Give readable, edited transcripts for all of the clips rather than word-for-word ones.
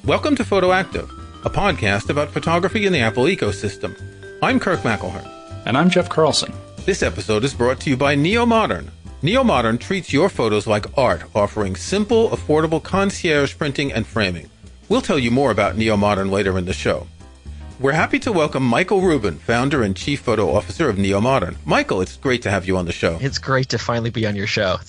Welcome to Photoactive, a podcast about photography in the Apple ecosystem. I'm Kirk McElhearn. And I'm Jeff Carlson. This episode is brought to you by Neo-Modern. Neo-Modern treats your photos like art, offering simple, affordable concierge printing and framing. We'll tell you more about Neo-Modern later in the show. We're happy to welcome Michael Rubin, founder and chief photo officer of Neo-Modern. Michael, it's great to have you on the show. It's great to finally be on your show.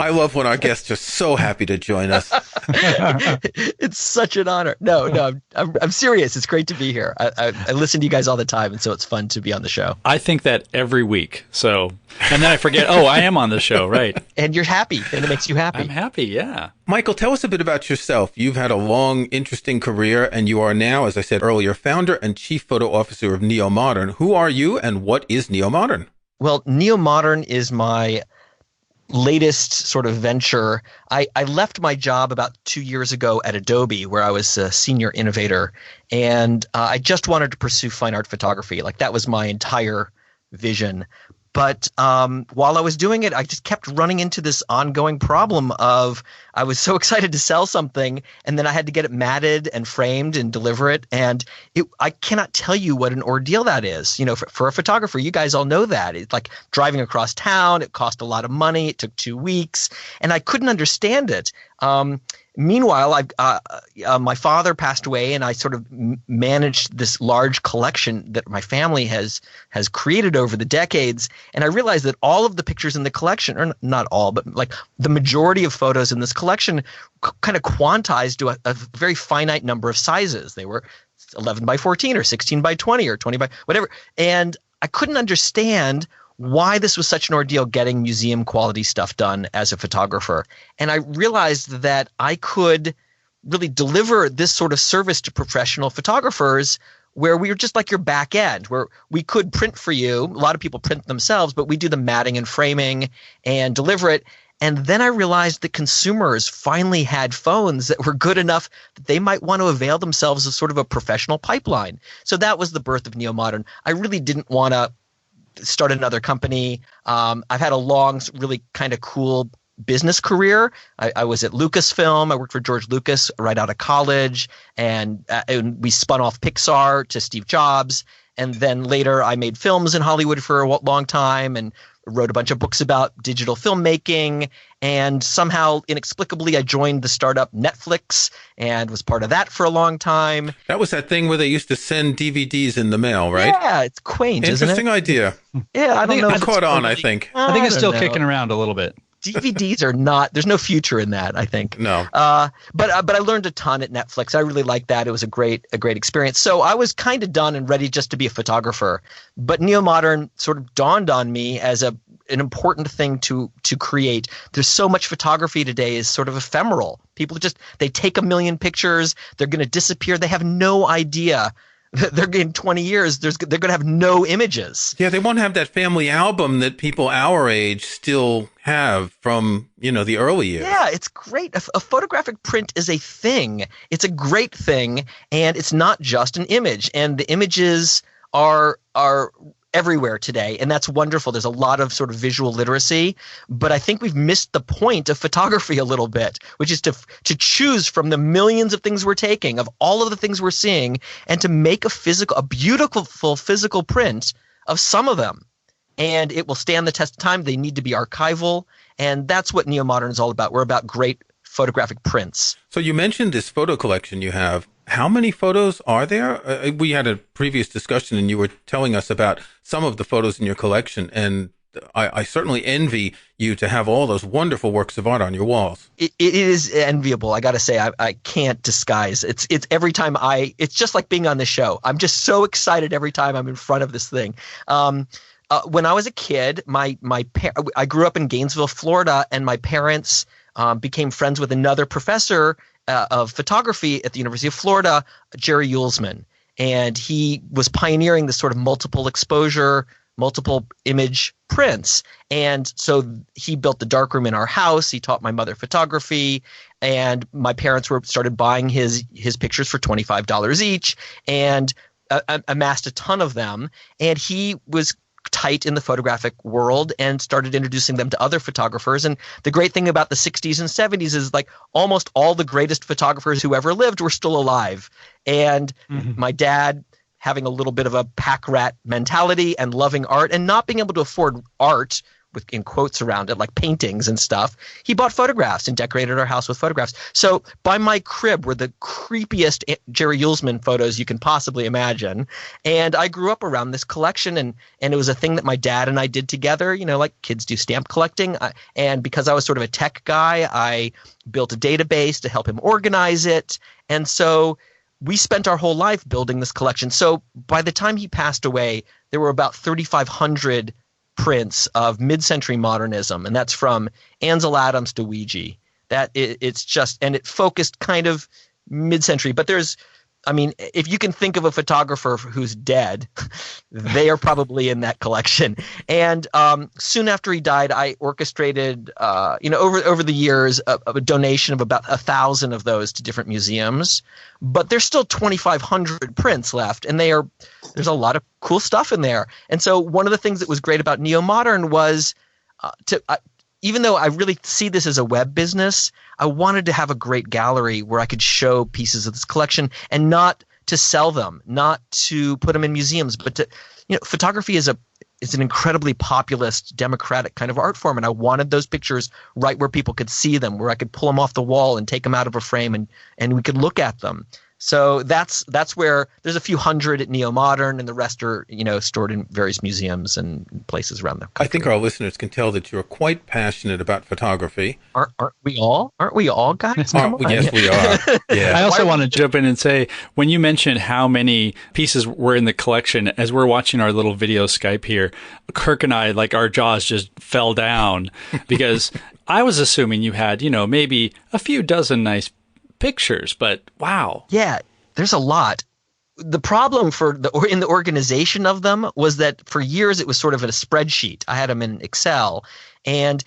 I love when our guests are so happy to join us. It's such an honor. No, I'm serious. It's great to be here. I listen to you guys all the time, and so it's fun to be on the show. I think that every week. And then I forget, I am on the show, right? And you're happy, and it makes you happy. I'm happy, yeah. Michael, tell us a bit about yourself. You've had a long, interesting career, and you are now, as I said earlier, founder and chief photo officer of Neo-Modern. Who are you, and what is Neo-Modern? Well, Neo-Modern is my latest sort of venture. I left my job about 2 years ago at Adobe, where I was a senior innovator, and I just wanted to pursue fine art photography. Like, that was my entire vision. But while I was doing it, I just kept running into this ongoing problem of I was so excited to sell something, and then I had to get it matted and framed and deliver it. And I cannot tell you what an ordeal that is. You know, for a photographer, you guys all know that. It's like driving across town. It cost a lot of money. It took 2 weeks, and I couldn't understand it. Meanwhile, my father passed away, and I sort of managed this large collection that my family has created over the decades. And I realized that all of the pictures in the collection, or not all, but like the majority of photos in this collection kind of quantized to a very finite number of sizes. They were 11 by 14 or 16 by 20 or 20 by whatever. And I couldn't understand why this was such an ordeal getting museum quality stuff done as a photographer. And I realized that I could really deliver this sort of service to professional photographers where we were just like your back end, where we could print for you. A lot of people print themselves, but we do the matting and framing and deliver it. And then I realized that consumers finally had phones that were good enough that they might want to avail themselves of sort of a professional pipeline. So that was the birth of Neo-Modern. I really didn't want to start another company. I've had a long, really kind of cool business career. I was at Lucasfilm. I worked for George Lucas right out of college, and we spun off Pixar to Steve Jobs. And then later I made films in Hollywood for a long time and wrote a bunch of books about digital filmmaking. And somehow, inexplicably, I joined the startup Netflix and was part of that for a long time. That was that thing where they used to send DVDs in the mail, right? Yeah, it's quaint, isn't it? Interesting idea. Yeah, I don't know. It's caught on, I think. I think it's still kicking around a little bit. DVDs are not – there's no future in that, I think. No. But I learned a ton at Netflix. I really liked that. It was a great experience. So I was kind of done and ready just to be a photographer. But Neo-Modern sort of dawned on me as an important thing to create. There's so much photography today is sort of ephemeral. People they take 1 million pictures. They're going to disappear. They have no idea. They're in 20 years, they're going to have no images. Yeah, they won't have that family album that people our age still have from, the early years. Yeah, it's great. A photographic print is a thing. It's a great thing, and it's not just an image. And the images are everywhere today, and that's wonderful. There's a lot of sort of visual literacy, but I think we've missed the point of photography a little bit, which is to choose from the millions of things we're taking, of all of the things we're seeing, and to make a beautiful physical print of some of them. And it will stand the test of time. They need to be archival, and that's what Neo-Modern is all about. We're about great photographic prints. So you mentioned this photo collection you have. How many photos are there? We had a previous discussion, and you were telling us about some of the photos in your collection, and I certainly envy you to have all those wonderful works of art on your walls. It is enviable. I got to say, I can't disguise. It's every time it's just like being on the show. I'm just so excited every time I'm in front of this thing. When I was a kid, I grew up in Gainesville, Florida, and my parents became friends with another professor of photography at the University of Florida, Jerry Uelsman. And he was pioneering this sort of multiple exposure, multiple image prints. And so he built the darkroom in our house. He taught my mother photography, and my parents started buying his pictures for $25 each and amassed a ton of them. And he was tight in the photographic world and started introducing them to other photographers. And the great thing about the 60s and 70s is like almost all the greatest photographers who ever lived were still alive. And my dad, having a little bit of a pack rat mentality and loving art and not being able to afford art with in quotes around it, like paintings and stuff, he bought photographs and decorated our house with photographs. So by my crib were the creepiest Jerry Uelsmann photos you can possibly imagine. And I grew up around this collection, and it was a thing that my dad and I did together, you know, like kids do stamp collecting. And because I was sort of a tech guy, I built a database to help him organize it. And so we spent our whole life building this collection. So by the time he passed away, there were about 3,500 prints of mid-century modernism, and that's from Ansel Adams to Ouija. It's just, and it focused kind of mid-century. But there's, I mean, if you can think of a photographer who's dead, they are probably in that collection. And soon after he died, I orchestrated, over the years, a donation of about 1,000 of those to different museums. But there's still 2,500 prints left, and there's a lot of cool stuff in there. And so one of the things that was great about neo-modern was even though I really see this as a web business, I wanted to have a great gallery where I could show pieces of this collection, and not to sell them, not to put them in museums, but to, photography is an incredibly populist, democratic kind of art form, and I wanted those pictures right where people could see them, where I could pull them off the wall and take them out of a frame, and we could look at them. So that's where there's a few hundred at Neo Modern, and the rest are stored in various museums and places around the country. I think our listeners can tell that you're quite passionate about photography. Aren't we all? Aren't we all, guys? Yes, we are. Yeah. I also want to jump in and say, when you mentioned how many pieces were in the collection, as we're watching our little video Skype here, Kirk and I, like, our jaws just fell down because I was assuming you had, maybe a few dozen nice pictures, but wow. Yeah, there's a lot. The problem in the organization of them was that for years it was sort of in a spreadsheet. I had them in Excel, and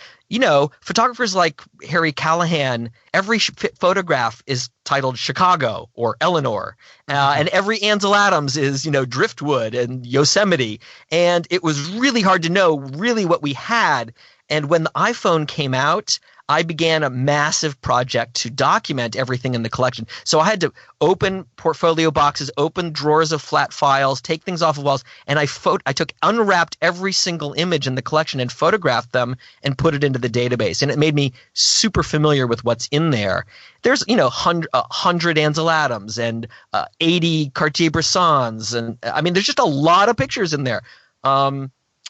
photographers like Harry Callahan, every photograph is titled Chicago or Eleanor, and every Ansel Adams is Driftwood and Yosemite, and it was really hard to know really what we had. And when the iPhone came out, I began a massive project to document everything in the collection. So I had to open portfolio boxes, open drawers of flat files, take things off of walls, and I unwrapped every single image in the collection and photographed them and put it into the database. And it made me super familiar with what's in there. There's 100 Ansel Adams and 80 Cartier-Bressons, and I mean, there's just a lot of pictures in there.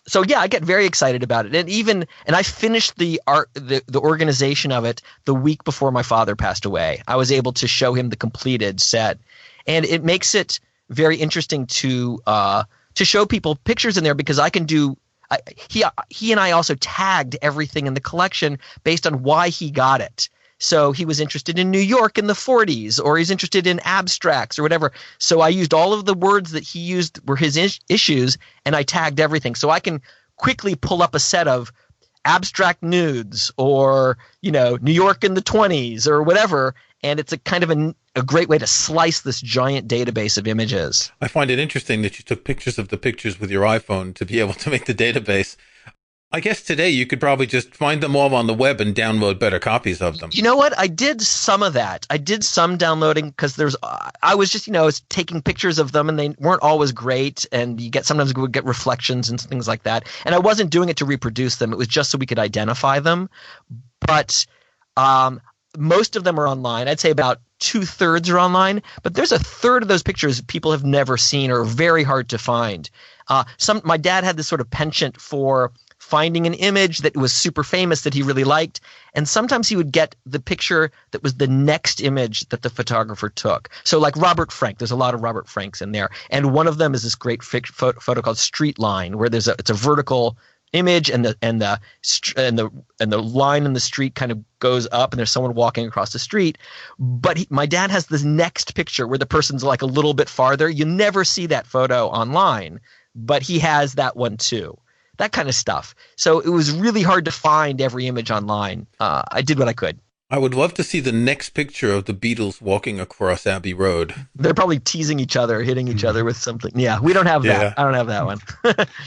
So yeah, I get very excited about it, and I finished the organization of it the week before my father passed away. I was able to show him the completed set, and it makes it very interesting to show people pictures in there, because I can do. He and I also tagged everything in the collection based on why he got it. So he was interested in New York in the 40s, or he's interested in abstracts or whatever. So I used all of the words that he used were his issues, and I tagged everything. So I can quickly pull up a set of abstract nudes, or, New York in the 20s or whatever. And it's a kind of a great way to slice this giant database of images. I find it interesting that you took pictures of the pictures with your iPhone to be able to make the database. I guess today you could probably just find them all on the web and download better copies of them. You know what? I did some of that. I did some downloading because I was just, I was taking pictures of them, and they weren't always great. And sometimes we would get reflections and things like that. And I wasn't doing it to reproduce them. It was just so we could identify them. But most of them are online. I'd say about 2/3 are online. But there's a third of those pictures people have never seen or are very hard to find. My dad had this sort of penchant for finding an image that was super famous that he really liked, and sometimes he would get the picture that was the next image that the photographer took. So like Robert Frank, there's a lot of Robert Franks in there, and one of them is this great photo called Street Line, where it's a vertical image, and the line in the street kind of goes up, and there's someone walking across the street. But my dad has this next picture where the person's like a little bit farther. You never see that photo online, but he has that one too. That kind of stuff. So it was really hard to find every image online. I did what I could. I would love to see the next picture of the Beatles walking across Abbey Road. They're probably teasing each other, hitting each other with something. Yeah, we don't have that. I don't have that one.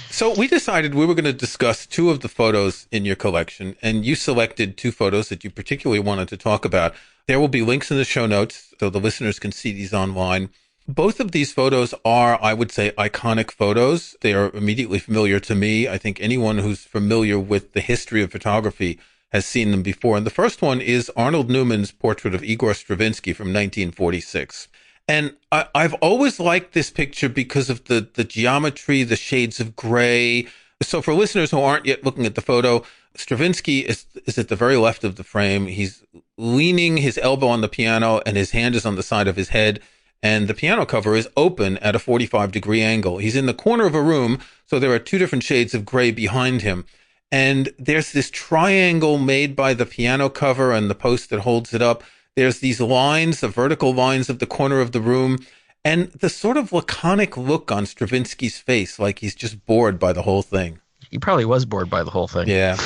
So we decided we were going to discuss two of the photos in your collection, and you selected two photos that you particularly wanted to talk about. There will be links in the show notes so the listeners can see these online. Both of these photos are, I would say, iconic photos. They are immediately familiar to me. I think anyone who's familiar with the history of photography has seen them before. And the first one is Arnold Newman's portrait of Igor Stravinsky from 1946. And I've always liked this picture because of the geometry, the shades of gray. So for listeners who aren't yet looking at the photo, Stravinsky is at the very left of the frame. He's leaning his elbow on the piano and his hand is on the side of his head. And the piano cover is open at a 45-degree angle. He's in the corner of a room, so there are two different shades of gray behind him. And there's this triangle made by the piano cover and the post that holds it up. There's these lines, the vertical lines of the corner of the room, and the sort of laconic look on Stravinsky's face, like he's just bored by the whole thing. He probably was bored by the whole thing. Yeah.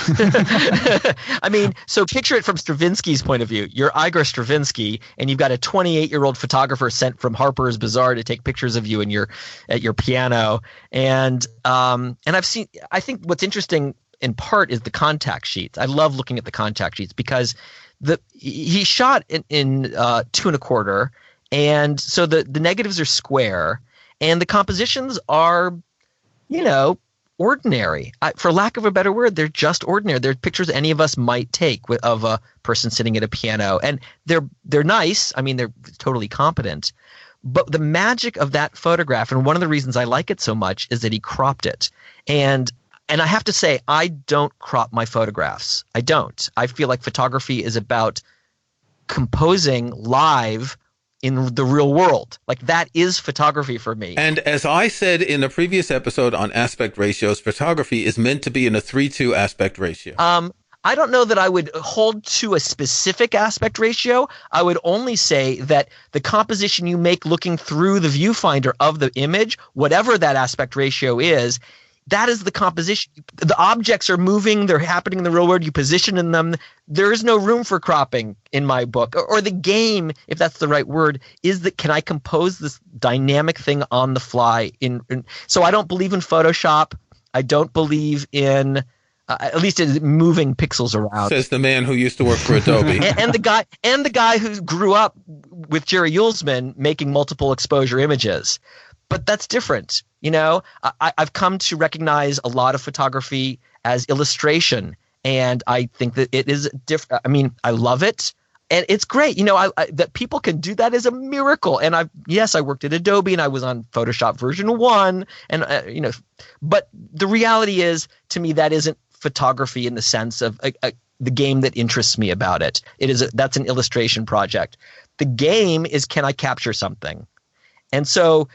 I mean, so picture it from Stravinsky's point of view. You're Igor Stravinsky, and you've got a 28-year-old photographer sent from Harper's Bazaar to take pictures of you at your piano. And I've seen. I think what's interesting in part is the contact sheets. I love looking at the contact sheets because he shot in 2.25, and so the negatives are square, and the compositions are, ordinary. For lack of a better word, they're just ordinary. They're pictures any of us might take of a person sitting at a piano, and they're nice. I mean, they're totally competent. But the magic of that photograph, and one of the reasons I like it so much, is that he cropped it. And I have to say, I don't crop my photographs. I don't. I feel like photography is about composing live in the real world. Like, that is photography for me. And as I said in a previous episode on aspect ratios, photography is meant to be in a 3:2 aspect ratio. I don't know that I would hold to a specific aspect ratio. I would only say that the composition you make looking through the viewfinder of the image, whatever that aspect ratio is, that is the composition. The objects are moving. They're happening in the real world. You position in them. There is no room for cropping in my book. Or the game, if that's the right word, is that can I compose this dynamic thing on the fly? So I don't believe in Photoshop. I don't believe in at least in moving pixels around. Says the man who used to work for Adobe. and the guy who grew up with Jerry Uelsmann making multiple exposure images. But that's different. I've come to recognize a lot of photography as illustration, and I think that it is different. I mean, I love it, and it's great. That people can do that is a miracle. And I worked at Adobe, and I was on Photoshop version 1, and but the reality is, to me, that isn't photography in the sense of the game that interests me about it. That's an illustration project. The game is, can I capture something? And so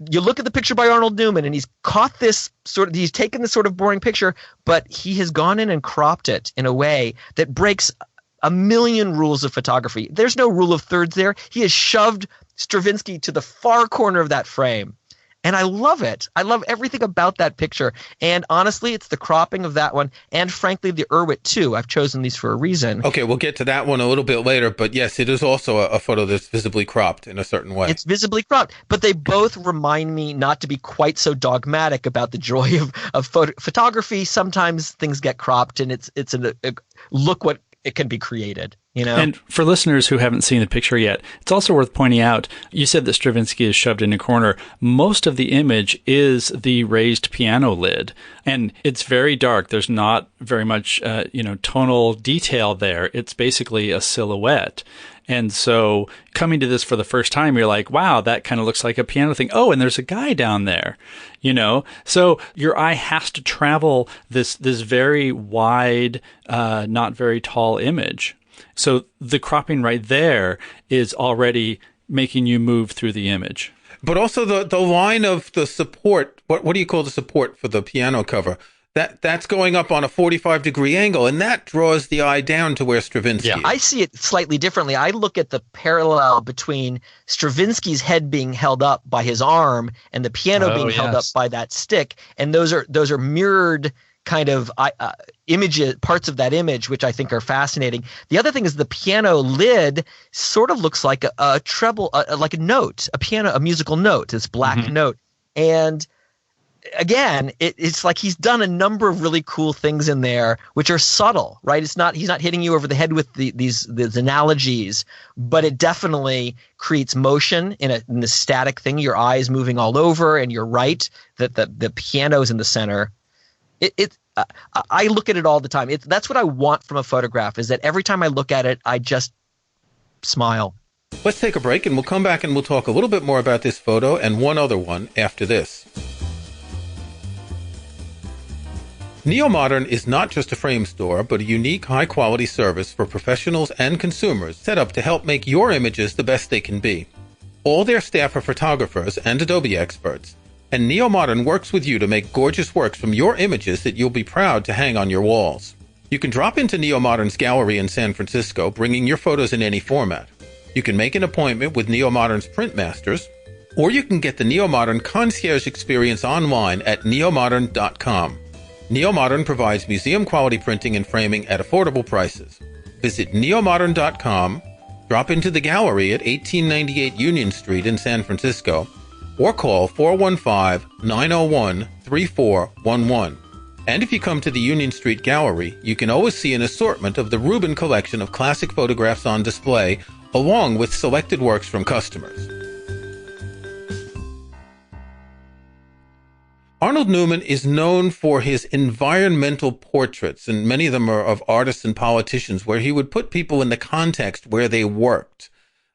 you look at the picture by Arnold Newman, and he's taken this sort of boring picture, but he has gone in and cropped it in a way that breaks a million rules of photography. There's no rule of thirds there. He has shoved Stravinsky to the far corner of that frame. And I love it. I love everything about that picture. And honestly, it's the cropping of that one, and frankly, the Erwitt too. I've chosen these for a reason. Okay, we'll get to that one a little bit later. But yes, it is also a photo that's visibly cropped in a certain way. It's visibly cropped. But they both remind me not to be quite so dogmatic about the joy of photography. Sometimes things get cropped, and it's look what it can be created. And for listeners who haven't seen the picture yet, it's also worth pointing out, you said that Stravinsky is shoved in a corner. Most of the image is the raised piano lid, and it's very dark. There's not very much, tonal detail there. It's basically a silhouette. And so coming to this for the first time, you're like, wow, that kind of looks like a piano thing. Oh, and there's a guy down there, So your eye has to travel this very wide, not very tall image. So the cropping right there is already making you move through the image. But also the line of the support, what do you call the support for the piano cover? That's going up on a 45-degree angle, and that draws the eye down to where Stravinsky is. I see it slightly differently. I look at the parallel between Stravinsky's head being held up by his arm and the piano being held up by that stick, and those are mirrored kind of images, parts of that image, which I think are fascinating. The other thing is the piano lid sort of looks like a treble, like a note, a musical note, this black note. And again, it's like he's done a number of really cool things in there, which are subtle, right? He's not hitting you over the head with these analogies, but it definitely creates motion in the static thing. Your eyes moving all over, and you're right that the piano's in the center. I look at it all the time. That's what I want from a photograph, is that every time I look at it, I just smile. Let's take a break, and we'll come back and we'll talk a little bit more about this photo and one other one after this. Neo-Modern is not just a frame store, but a unique, high-quality service for professionals and consumers set up to help make your images the best they can be. All their staff are photographers and Adobe experts, and Neo-Modern works with you to make gorgeous works from your images that you'll be proud to hang on your walls. You can drop into Neo-Modern's gallery in San Francisco, bringing your photos in any format. You can make an appointment with Neo-Modern's print masters, or you can get the Neo-Modern concierge experience online at neomodern.com. Neo-Modern provides museum-quality printing and framing at affordable prices. Visit neomodern.com, drop into the gallery at 1898 Union Street in San Francisco, or call 415-901-3411. And if you come to the Union Street Gallery, you can always see an assortment of the Rubin collection of classic photographs on display, along with selected works from customers. Arnold Newman is known for his environmental portraits, and many of them are of artists and politicians, where he would put people in the context where they worked.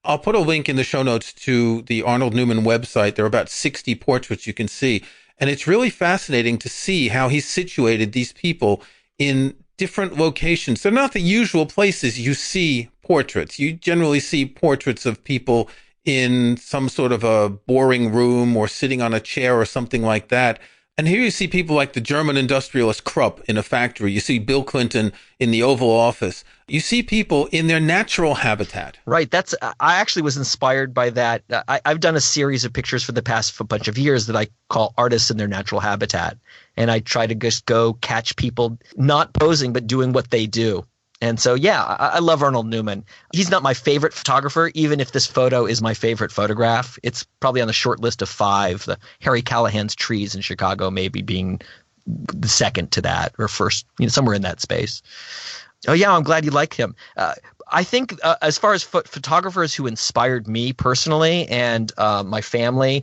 I'll put a link in the show notes to the Arnold Newman website. There are about 60 portraits you can see, and it's really fascinating to see how he's situated these people in different locations. They're not the usual places you see portraits. You generally see portraits of people in some sort of a boring room or sitting on a chair or something like that. And here you see people like the German industrialist Krupp in a factory. You see Bill Clinton in the Oval Office. You see people in their natural habitat. Right. I actually was inspired by that. I've done a series of pictures for the past bunch of years that I call artists in their natural habitat. And I try to just go catch people not posing, but doing what they do. And so, yeah, I love Arnold Newman. He's not my favorite photographer, even if this photo is my favorite photograph. It's probably on the short list of 5. The Harry Callahan's trees in Chicago maybe being the second to that, or first, somewhere in that space. Oh, yeah, I'm glad you like him. I think as far as photographers who inspired me personally and my family,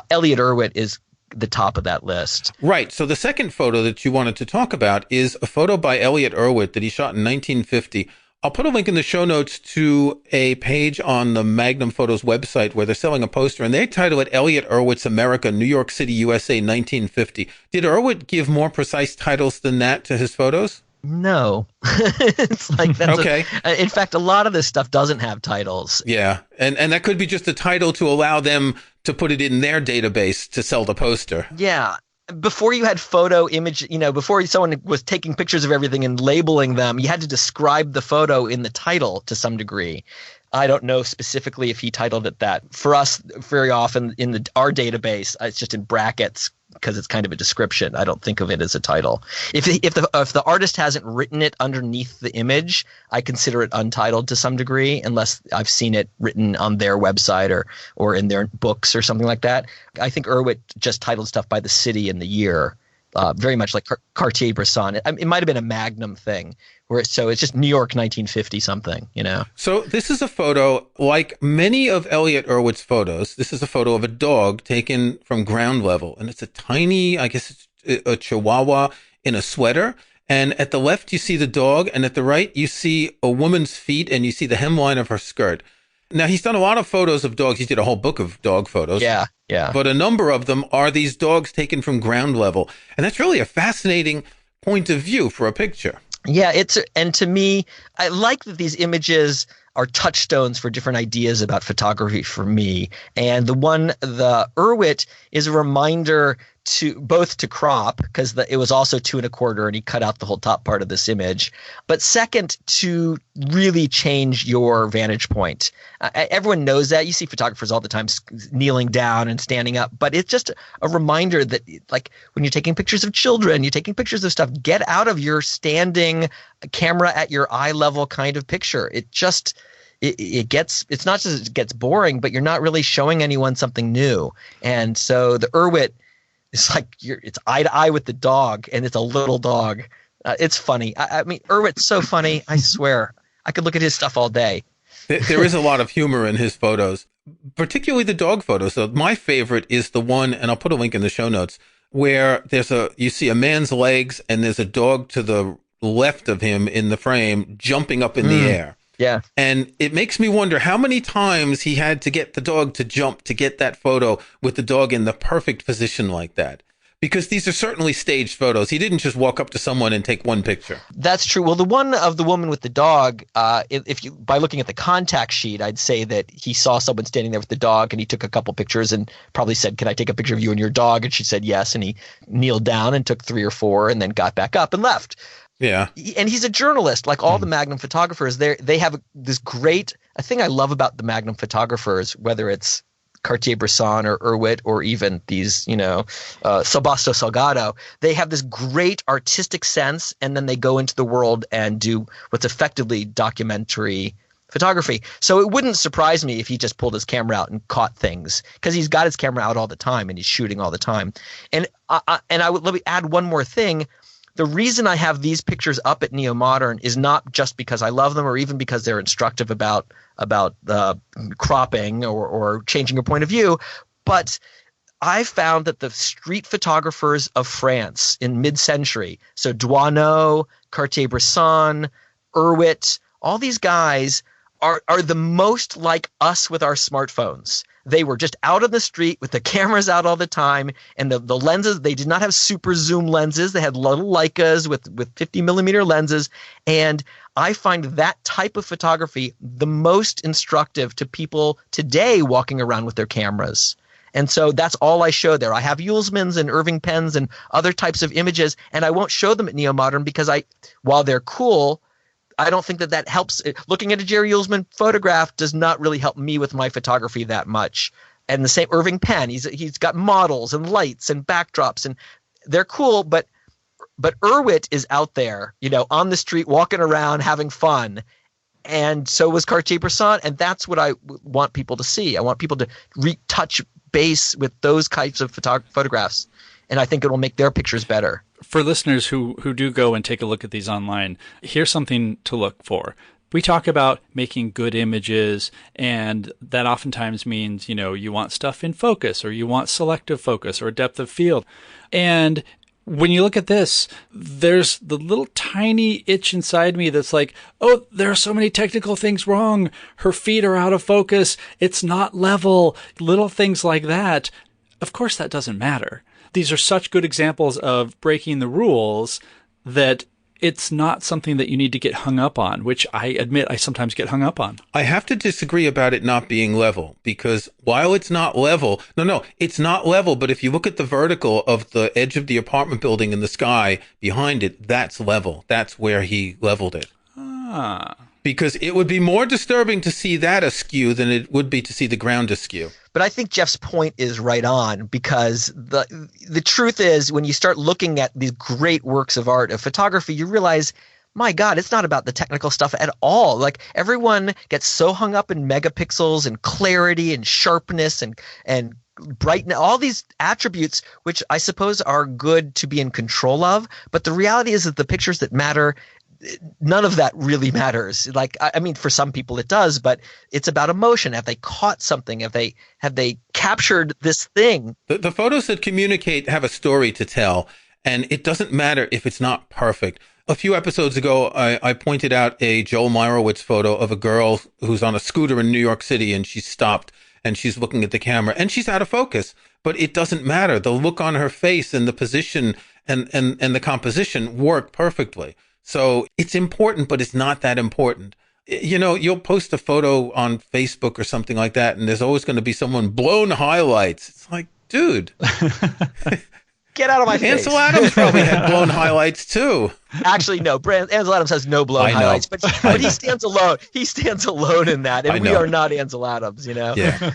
Elliot Erwitt is the top of that list. Right. So the second photo that you wanted to talk about is a photo by Elliot Erwitt that he shot in 1950. I'll put a link in the show notes to a page on the Magnum Photos website where they're selling a poster, and they title it Elliot Erwitt's America, New York City, USA, 1950. Did Erwitt give more precise titles than that to his photos? No. It's like that's okay. In fact, a lot of this stuff doesn't have titles. Yeah. And that could be just a title to allow them to put it in their database to sell the poster. Yeah. Before you had photo image, before someone was taking pictures of everything and labeling them, you had to describe the photo in the title to some degree. I don't know specifically if he titled it that. For us, very often in our database, it's just in brackets because it's kind of a description. I don't think of it as a title. If the artist hasn't written it underneath the image, I consider it untitled to some degree, unless I've seen it written on their website or in their books or something like that. I think Erwitt just titled stuff by the city and the year, very much like Cartier-Bresson. It might have been a Magnum thing, so it's just New York 1950 something, So this is a photo, like many of Elliot Erwitt's photos, this is a photo of a dog taken from ground level. And it's a tiny, I guess it's a Chihuahua in a sweater. And at the left, you see the dog. And at the right, you see a woman's feet and you see the hemline of her skirt. Now, he's done a lot of photos of dogs. He did a whole book of dog photos. Yeah. But a number of them are these dogs taken from ground level. And that's really a fascinating point of view for a picture. Yeah, and to me, I like that these images are touchstones for different ideas about photography for me. And the Erwitt is a reminder to crop, because it was also 2 1/4 and he cut out the whole top part of this image. But second, to really change your vantage point. Everyone knows that. You see photographers all the time kneeling down and standing up, but it's just a reminder that, like, when you're taking pictures of children, you're taking pictures of stuff, get out of your standing camera at your eye level kind of picture. It's not just it gets boring, but you're not really showing anyone something new. And so the Erwitt, it's like it's eye to eye with the dog, and it's a little dog. It's funny. I mean, Erwitt's so funny. I swear, I could look at his stuff all day. There is a lot of humor in his photos, particularly the dog photos. So my favorite is the one, and I'll put a link in the show notes, where you see a man's legs and there's a dog to the left of him in the frame jumping up in the air. Yeah. And it makes me wonder how many times he had to get the dog to jump to get that photo with the dog in the perfect position like that. Because these are certainly staged photos. He didn't just walk up to someone and take one picture. That's true. Well, the one of the woman with the dog, by looking at the contact sheet, I'd say that he saw someone standing there with the dog, and he took a couple pictures and probably said, "Can I take a picture of you and your dog?" And she said yes, and he kneeled down and took 3 or 4 and then got back up and left. Yeah. And he's a journalist, like all the Magnum photographers. They have this great – a thing I love about the Magnum photographers, whether it's Cartier-Bresson or Erwitt or even these, Sebastião Salgado, they have this great artistic sense, and then they go into the world and do what's effectively documentary photography. So it wouldn't surprise me if he just pulled his camera out and caught things, because he's got his camera out all the time and he's shooting all the time. And let me add one more thing. The reason I have these pictures up at Neo Modern is not just because I love them or even because they're instructive about cropping or changing your point of view, but I found that the street photographers of France in mid-century, so Douaneau, Cartier-Bresson, Erwitt, all these guys are the most like us with our smartphones. They were just out on the street with the cameras out all the time, and the lenses, they did not have super zoom lenses. They had little Leicas with 50 millimeter lenses. And I find that type of photography the most instructive to people today walking around with their cameras. And so that's all I show there. I have Ullman's and Irving pens and other types of images, and I won't show them at Neo Modern because while they're cool, I don't think that helps. Looking at a Jerry Ullman photograph does not really help me with my photography that much. And the same Irving pen, he's got models and lights and backdrops, and they're cool. But Erwitt is out there, on the street, walking around, having fun. And so was Cartier-Bresson, and that's what I want people to see. I want people to retouch base with those types of photographs, and I think it will make their pictures better. For listeners who do go and take a look at these online, here's something to look for. We talk about making good images, and that oftentimes means, you want stuff in focus, or you want selective focus or depth of field. And when you look at this, there's the little tiny itch inside me that's like, oh, there are so many technical things wrong. Her feet are out of focus. It's not level. Little things like that. Of course, that doesn't matter. These are such good examples of breaking the rules that it's not something that you need to get hung up on, which I admit I sometimes get hung up on. I have to disagree about it not being level, because while it's not level, it's not level, but if you look at the vertical of the edge of the apartment building in the sky behind it, that's level. That's where he leveled it. Because it would be more disturbing to see that askew than it would be to see the ground askew. But I think Jeff's point is right on, because the truth is, when you start looking at these great works of art, of photography, you realize, my God, it's not about the technical stuff at all. Like, everyone gets so hung up in megapixels and clarity and sharpness and brightness, all these attributes, which I suppose are good to be in control of. But the reality is that the pictures that matter, none of that really matters. Like, I mean, for some people it does, but it's about emotion. Have they caught something? Have they captured this thing? The photos that communicate have a story to tell, and it doesn't matter if it's not perfect. A few episodes ago, I pointed out a Joel Meyerowitz photo of a girl who's on a scooter in New York City, and she's stopped and she's looking at the camera and she's out of focus, but it doesn't matter. The look on her face and the position and the composition work perfectly. So it's important, but it's not that important. You'll post a photo on Facebook or something like that, and there's always going to be someone blown highlights. It's like, dude, Get out of my face. Ansel Adams probably had blown highlights too. Actually, no. Ansel Adams has no blown highlights, but he stands alone. He stands alone in that, and we are not Ansel Adams, you know? Yeah.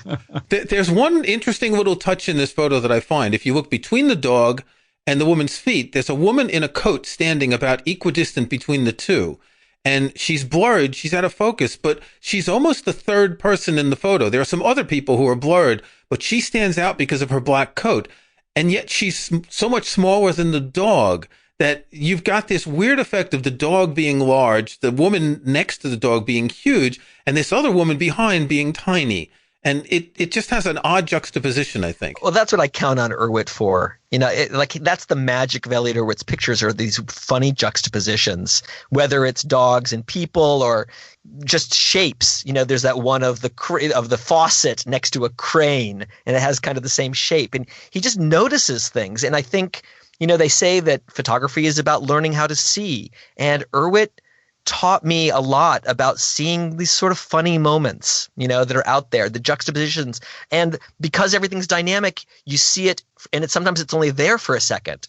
There's one interesting little touch in this photo that I find. If you look between the dog and the woman's feet, there's a woman in a coat standing about equidistant between the two. And she's blurred, she's out of focus, but she's almost the third person in the photo. There are some other people who are blurred, but she stands out because of her black coat. And yet she's so much smaller than the dog that you've got this weird effect of the dog being large, the woman next to the dog being huge, and this other woman behind being tiny. And it just has an odd juxtaposition, I think. Well, that's what I count on Erwitt for. You know, that's the magic of Elliot Erwitt's pictures, are these funny juxtapositions, whether it's dogs and people or just shapes. You know, there's that one of the faucet next to a crane, and it has kind of the same shape. And he just notices things. And I think, you know, they say that photography is about learning how to see. And Erwitt taught me a lot about seeing these sort of funny moments, you know, that are out there, the juxtapositions. And because everything's dynamic, you see it, and sometimes it's only there for a second.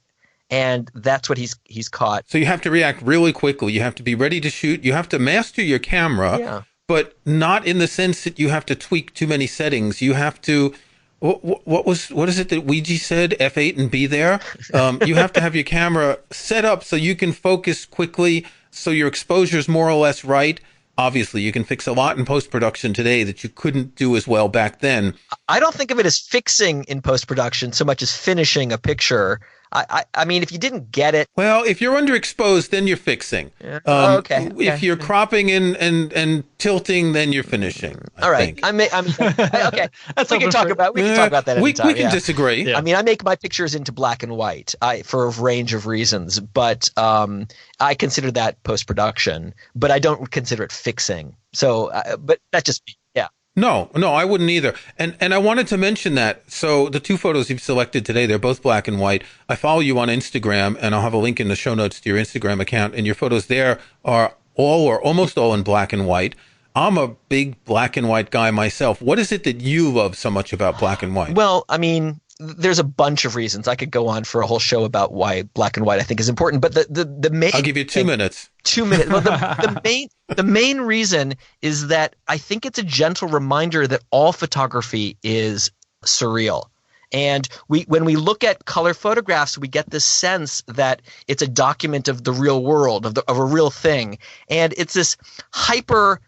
And that's what he's caught. So you have to react really quickly. You have to be ready to shoot. You have to master your camera, but not in the sense that you have to tweak too many settings. You have to, what is it that Ouija said? F8 and be there. You have to have your camera set up so you can focus quickly, so your exposure is more or less right. Obviously, you can fix a lot in post-production today that you couldn't do as well back then. I don't think of it as fixing in post-production so much as finishing a picture. I mean, if you didn't get it. Well, if you're underexposed, then you're fixing. Yeah. Okay. If you're cropping and tilting, then you're finishing. All right. I mean, okay. We can talk about that anytime. We can disagree. Yeah. I mean, I make my pictures into black and white for a range of reasons, but I consider that post-production, but I don't consider it fixing. So, but that's just me. Yeah. No, I wouldn't either. And I wanted to mention that. So the two photos you've selected today, they're both black and white. I follow you on Instagram, and I'll have a link in the show notes to your Instagram account. And your photos there are all or almost all in black and white. I'm a big black and white guy myself. What is it that you love so much about black and white? Well, I mean, there's a bunch of reasons. I could go on for a whole show about why black and white I think is important. But the main, I'll give you 2 minutes. 2 minutes. Well, the main reason is that I think it's a gentle reminder that all photography is surreal. And when we look at color photographs, we get this sense that it's a document of the real world, of a real thing. And it's this hyper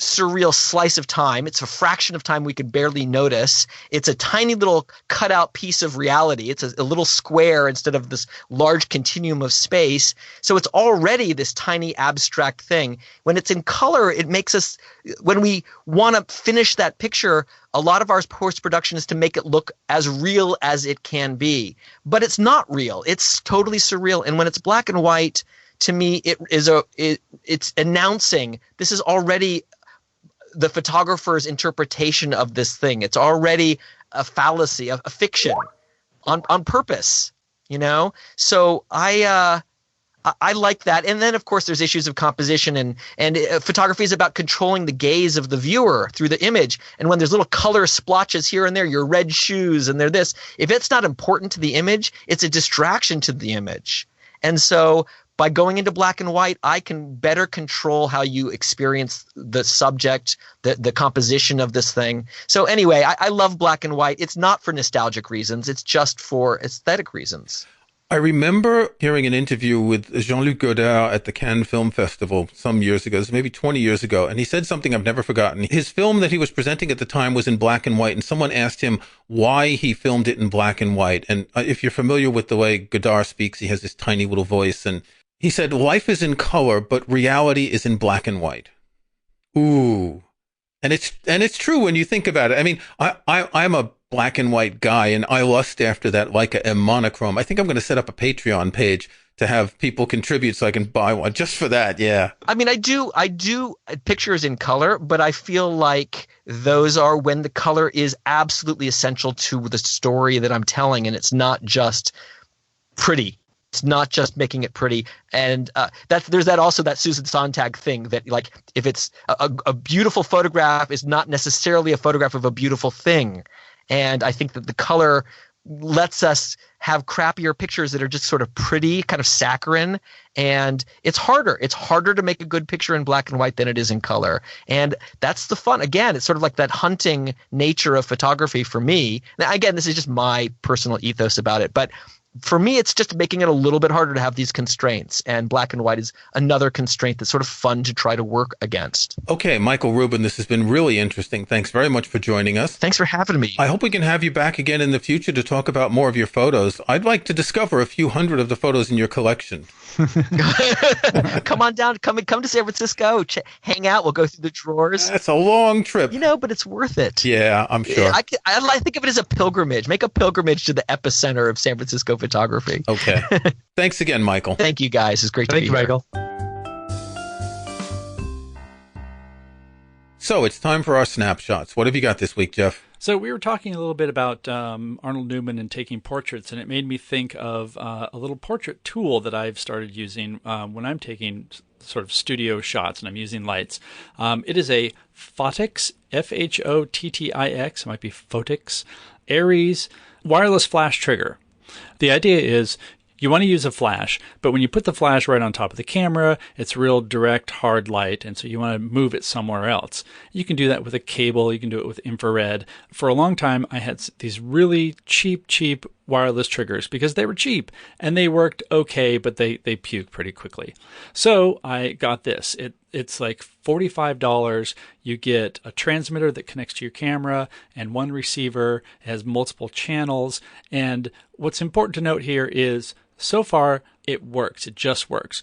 surreal slice of time. It's a fraction of time we could barely notice. It's a tiny little cutout piece of reality. It's a little square instead of this large continuum of space. So it's already this tiny abstract thing. When it's in color, it makes us, when we want to finish that picture, a lot of our post-production is to make it look as real as it can be. But it's not real. It's totally surreal. And when it's black and white, to me, it's announcing this is already the photographer's interpretation of this thing. It's already a fallacy, a fiction on purpose, you know? So I like that. And then, of course, there's issues of composition and photography is about controlling the gaze of the viewer through the image. And when there's little color splotches here and there, your red shoes and they're this, if it's not important to the image, it's a distraction to the image. And so by going into black and white, I can better control how you experience the subject, the composition of this thing. So anyway, I love black and white. It's not for nostalgic reasons. It's just for aesthetic reasons. I remember hearing an interview with Jean-Luc Godard at the Cannes Film Festival some years ago, maybe 20 years ago, and he said something I've never forgotten. His film that he was presenting at the time was in black and white, and someone asked him why he filmed it in black and white. And if you're familiar with the way Godard speaks, he has this tiny little voice, and he said, life is in color, but reality is in black and white. Ooh. And it's true when you think about it. I mean, I'm a black and white guy, and I lust after that Leica M monochrome. I think I'm going to set up a Patreon page to have people contribute so I can buy one just for that. Yeah. I mean, I do pictures in color, but I feel like those are when the color is absolutely essential to the story that I'm telling, and it's not just pretty. It's not just making it pretty. And there's also that Susan Sontag thing that, like, if it's a beautiful photograph is not necessarily a photograph of a beautiful thing. And I think that the color lets us have crappier pictures that are just sort of pretty, kind of saccharine. And it's harder. It's harder to make a good picture in black and white than it is in color. And that's the fun. Again, it's sort of like that hunting nature of photography for me. Now, again, this is just my personal ethos about it. But for me, it's just making it a little bit harder to have these constraints. And black and white is another constraint that's sort of fun to try to work against. Okay, Michael Rubin, this has been really interesting. Thanks very much for joining us. Thanks for having me. I hope we can have you back again in the future to talk about more of your photos. I'd like to discover a few hundred of the photos in your collection. Come on down. Come to San Francisco. Hang out. We'll go through the drawers. That's a long trip. But it's worth it. Yeah, I'm sure. I think of it as a pilgrimage. Make a pilgrimage to the epicenter of San Francisco photography. Okay. Thanks again, Michael. Thank you, guys. It's great to be here. Thank you, Michael. So it's time for our snapshots. What have you got this week, Jeff? So we were talking a little bit about Arnold Newman and taking portraits, and it made me think of a little portrait tool that I've started using when I'm taking sort of studio shots and I'm using lights. It is a Photix, F-H-O-T-T-I-X, it might be Photix, Aries wireless flash trigger. The idea is you want to use a flash, but when you put the flash right on top of the camera, it's real direct, hard light, and so you want to move it somewhere else. You can do that with a cable. You can do it with infrared. For a long time, I had these really cheap wireless triggers because they were cheap, and they worked okay, but they puked pretty quickly. So I got this. It's like $45. You get a transmitter that connects to your camera and one receiver. It has multiple channels, and what's important to note here is so far, it works. It just works.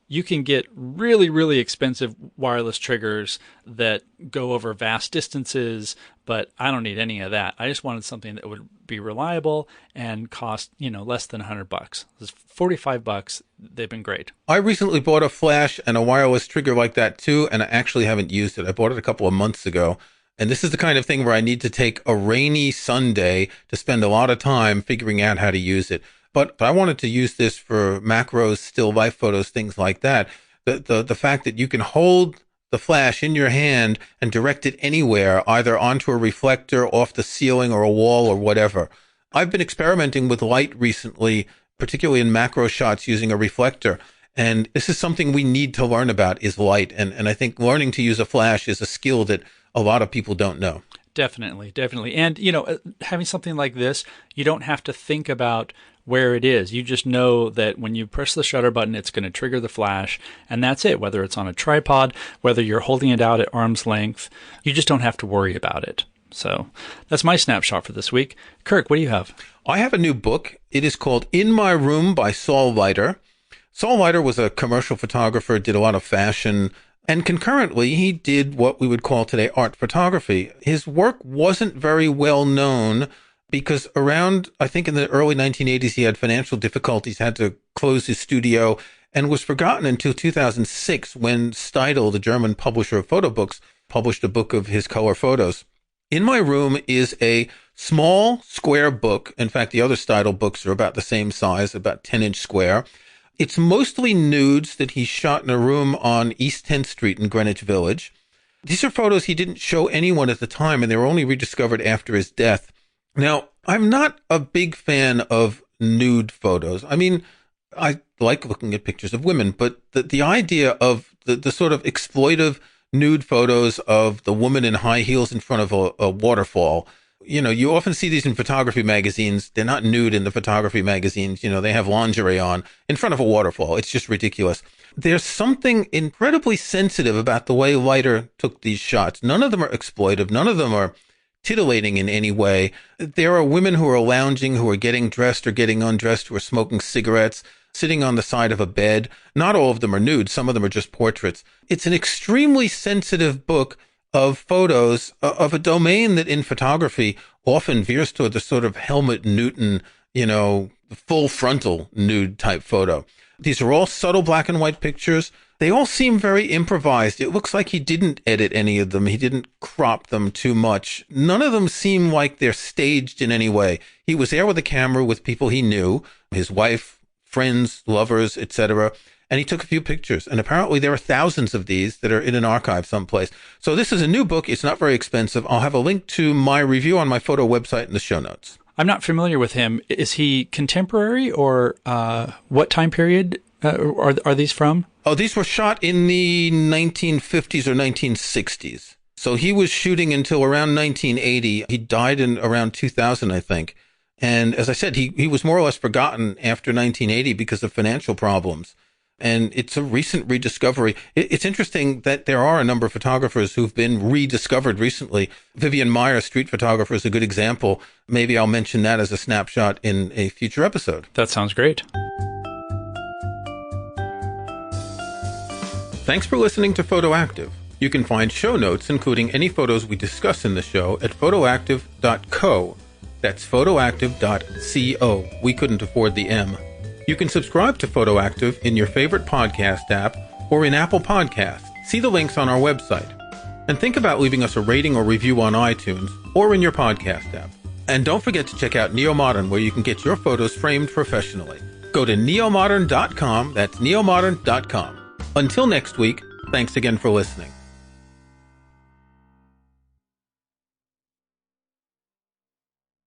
You can get really, really expensive wireless triggers that go over vast distances, but I don't need any of that. I just wanted something that would be reliable and cost, less than $100. It's $45. They've been great. I recently bought a flash and a wireless trigger like that too, and I actually haven't used it. I bought it a couple of months ago. And this is the kind of thing where I need to take a rainy Sunday to spend a lot of time figuring out how to use it. But I wanted to use this for macros, still life photos, things like that. The fact that you can hold the flash in your hand and direct it anywhere, either onto a reflector, off the ceiling or a wall or whatever. I've been experimenting with light recently, particularly in macro shots using a reflector. And this is something we need to learn about is light. And I think learning to use a flash is a skill that a lot of people don't know. Definitely. And, having something like this, you don't have to think about where it is. You just know that when you press the shutter button, it's going to trigger the flash, and that's it. Whether it's on a tripod, whether you're holding it out at arm's length, you just don't have to worry about it. So that's my snapshot for this week. Kirk, what do you have? I have a new book. It is called In My Room by Saul Leiter. Saul Leiter was a commercial photographer, did a lot of fashion, and concurrently, he did what we would call today art photography. His work wasn't very well known because around, I think in the early 1980s, he had financial difficulties, had to close his studio, and was forgotten until 2006 when Steidl, the German publisher of photo books, published a book of his color photos. In My Room is a small square book. In fact, the other Steidl books are about the same size, about 10-inch square. It's mostly nudes that he shot in a room on East 10th Street in Greenwich Village. These are photos he didn't show anyone at the time, and they were only rediscovered after his death. Now, I'm not a big fan of nude photos. I mean, I like looking at pictures of women, but the idea of the sort of exploitive nude photos of the woman in high heels in front of a waterfall, you often see these in photography magazines. They're not nude in the photography magazines. They have lingerie on in front of a waterfall. It's just ridiculous. There's something incredibly sensitive about the way Leiter took these shots. None of them are exploitive. None of them are titillating in any way. There are women who are lounging, who are getting dressed or getting undressed, who are smoking cigarettes, sitting on the side of a bed. Not all of them are nude. Some of them are just portraits. It's an extremely sensitive book of photos of a domain that in photography often veers toward the sort of Helmut Newton, full frontal nude type photo. These are all subtle black and white pictures. They all seem very improvised. It looks like he didn't edit any of them. He didn't crop them too much. None of them seem like they're staged in any way. He was there with a camera with people he knew, his wife, friends, lovers, etc., and he took a few pictures. And apparently there are thousands of these that are in an archive someplace. So this is a new book. It's not very expensive. I'll have a link to my review on my photo website in the show notes. I'm not familiar with him. Is he contemporary or what time period are these from? Oh, these were shot in the 1950s or 1960s. So he was shooting until around 1980. He died in around 2000, I think. And as I said, he was more or less forgotten after 1980 because of financial problems. And it's a recent rediscovery. It's interesting that there are a number of photographers who've been rediscovered recently. Vivian Meyer, street photographer, is a good example. Maybe I'll mention that as a snapshot in a future episode. That sounds great. Thanks for listening to Photoactive. You can find show notes, including any photos we discuss in the show, at photoactive.co. That's photoactive.co. We couldn't afford the M. You can subscribe to Photoactive in your favorite podcast app or in Apple Podcasts. See the links on our website. And think about leaving us a rating or review on iTunes or in your podcast app. And don't forget to check out Neomodern, where you can get your photos framed professionally. Go to neomodern.com. That's neomodern.com. Until next week, thanks again for listening.